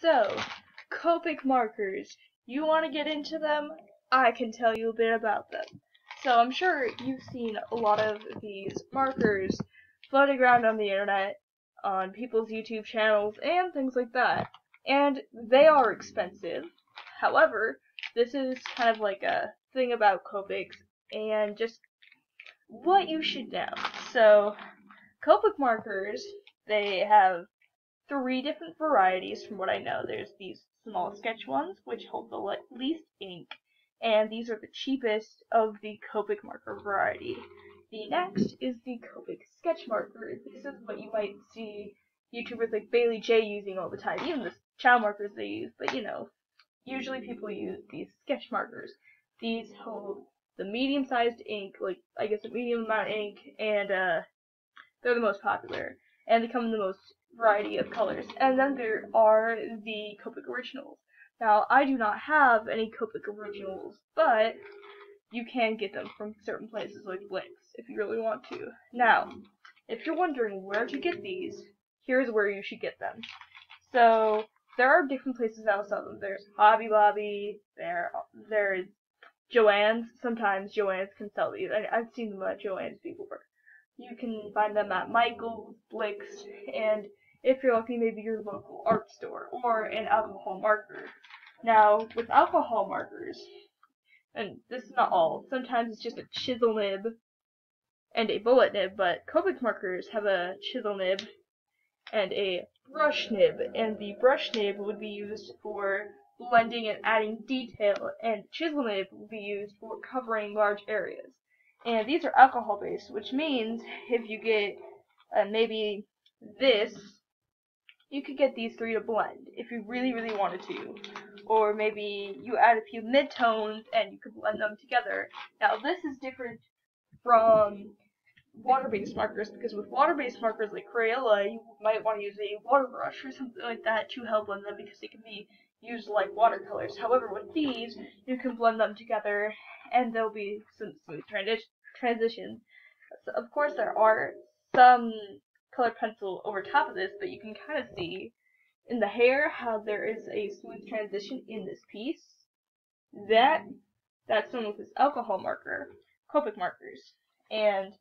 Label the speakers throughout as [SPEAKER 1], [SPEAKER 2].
[SPEAKER 1] So, Copic markers. You want to get into them? I can tell you a bit about them. So I'm sure you've seen a lot of these markers floating around on the internet, on people's YouTube channels, and things like that. And they are expensive. However, this is kind of like a thing about Copics and just what you should know. So, Copic markers, they have three different varieties from what I know. There's these small sketch ones, which hold the least ink, and these are the cheapest of the Copic marker variety. The next is the Copic sketch marker. This is what you might see YouTubers like Bailey J using all the time, even the child markers they use, but usually people use these sketch markers. These hold the medium-sized ink, like I guess a medium amount of ink, and they're the most popular, and they come in the most variety of colors. And then there are the Copic originals. Now, I do not have any Copic originals, but you can get them from certain places like Blix if you really want to. Now, if you're wondering where to get these, here's where you should get them. So, there are different places that will sell them. There's Hobby Lobby, there's Joann's. Sometimes Joann's can sell these. I've seen them at Joann's before. You can find them at Michael's, Blix, and if you're lucky, maybe your local art store, or an alcohol marker. Now, with alcohol markers, and this is not all, sometimes it's just a chisel nib and a bullet nib, but Copic markers have a chisel nib and a brush nib, and the brush nib would be used for blending and adding detail, and chisel nib would be used for covering large areas. And these are alcohol based, which means if you get maybe this, you could get these three to blend if you really, really wanted to. Or maybe you add a few midtones and you could blend them together. Now this is different from water-based markers, because with water-based markers like Crayola, you might want to use a water brush or something like that to help blend them, because they can be used like watercolors. However, with these, you can blend them together and there'll be some smooth transitions. So, of course, there are some colored pencil over top of this, but you can kind of see in the hair how there is a smooth transition in this piece. That's done with this alcohol marker, Copic markers, and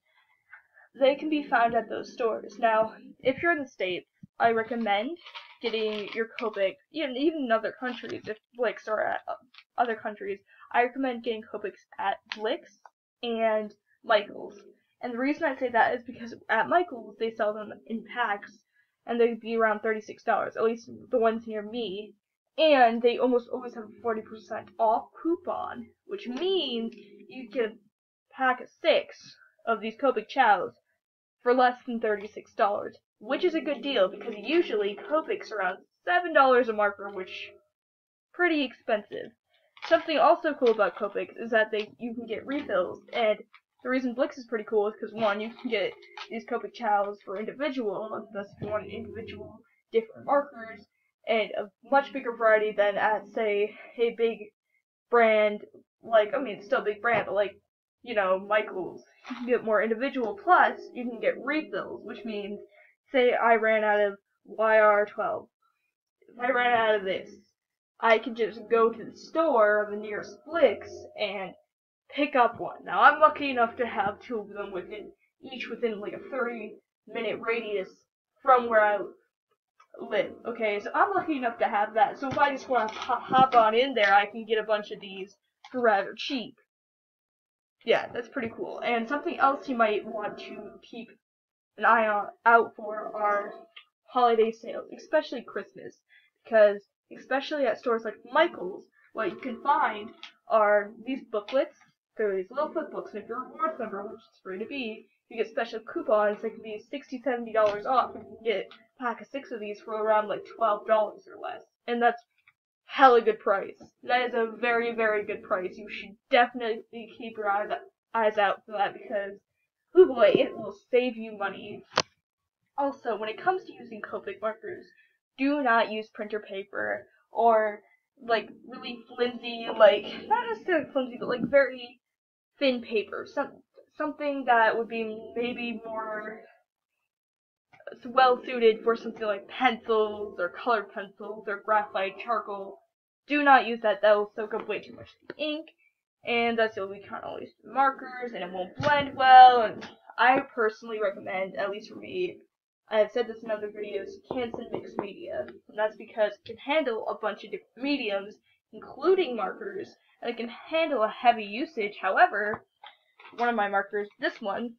[SPEAKER 1] they can be found at those stores. Now, if you're in the States, I recommend getting your Copic, even in other countries, if Blix are at other countries, I recommend getting Copics at Blix and Michael's. And the reason I say that is because at Michael's, they sell them in packs, and they'd be around $36, at least the ones near me. And they almost always have a 40% off coupon, which means you get a pack of 6 of these Copic chows for less than $36, which is a good deal, because usually Copics are around $7 a marker, which is pretty expensive. Something also cool about Copics is that you can get refills, and the reason Blix is pretty cool is because, one, you can get these Copic chows for individual, thus if you want individual different markers, and a much bigger variety than at, say, a big brand, it's still a big brand, but Michael's. You can get more individual, plus you can get refills, which means, say I ran out of YR12. If I ran out of this, I could just go to the store of the nearest Blix and pick up one. Now, I'm lucky enough to have 2 of them each within like a 30-minute radius from where I live. Okay, so I'm lucky enough to have that. So if I just want to hop on in there, I can get a bunch of these for rather cheap. Yeah, that's pretty cool. And something else you might want to keep an eye out for are holiday sales, especially Christmas, because especially at stores like Michael's, what you can find are these booklets. They're these little flip books, and if you're a rewards member, which is free to be, you get special coupons that can be $60–70 off, and you can get a pack of 6 of these for around like $12 or less. And that's hella good price. That is a very, very good price. You should definitely keep your eyes out for that, because, oh boy, it will save you money. Also, when it comes to using Copic markers, do not use printer paper or really flimsy, not necessarily flimsy, but very thin paper. Something that would be maybe more well suited for something like pencils or colored pencils or graphite charcoal. Do not use that. That will soak up way too much of the ink, and that's the only kind of use markers, and it won't blend well. And I personally recommend, at least for me, I have said this in other videos, Canson mixed media, and that's because it can handle a bunch of different mediums, including markers, and it can handle a heavy usage. However, one of my markers, this one,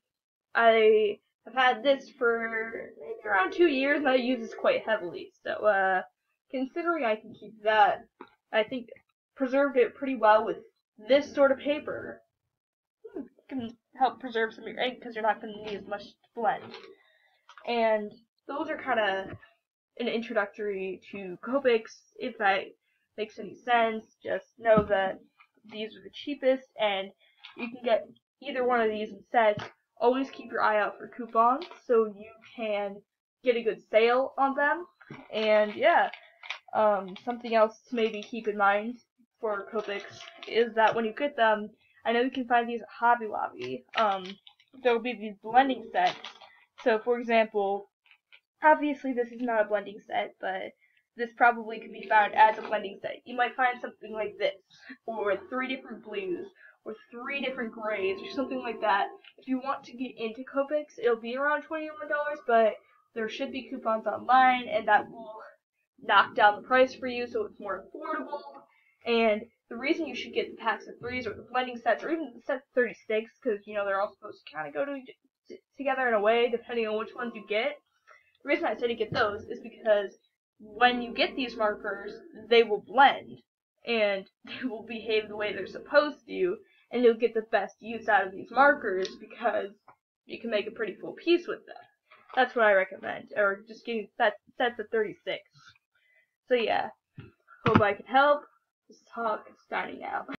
[SPEAKER 1] I have had this for maybe around 2 years, and I use this quite heavily. So, considering I can keep that, I think preserved it pretty well with this sort of paper. It can help preserve some of your ink because you're not going to need as much to blend. And those are kind of an introductory to Copics. If that makes any sense, just know that these are the cheapest, and you can get either one of these in sets. Always keep your eye out for coupons so you can get a good sale on them. And yeah, something else to maybe keep in mind for Copics is that when you get them, I know you can find these at Hobby Lobby. There will be these blending sets. So, for example, obviously this is not a blending set, but this probably could be found as a blending set. You might find something like this, or 3 different blues, or 3 different grays, or something like that. If you want to get into Copics, it'll be around $21, but there should be coupons online, and that will knock down the price for you so it's more affordable. And the reason you should get the packs of 3s, or the blending sets, or even the set 36, because, you know, they're all supposed to kind of go together in a way, depending on which ones you get. The reason I say to get those is because when you get these markers, they will blend, and they will behave the way they're supposed to, and you'll get the best use out of these markers because you can make a pretty full piece with them. That's what I recommend, or just getting sets of 36. So yeah, hope I can help. This is Hawk, signing out.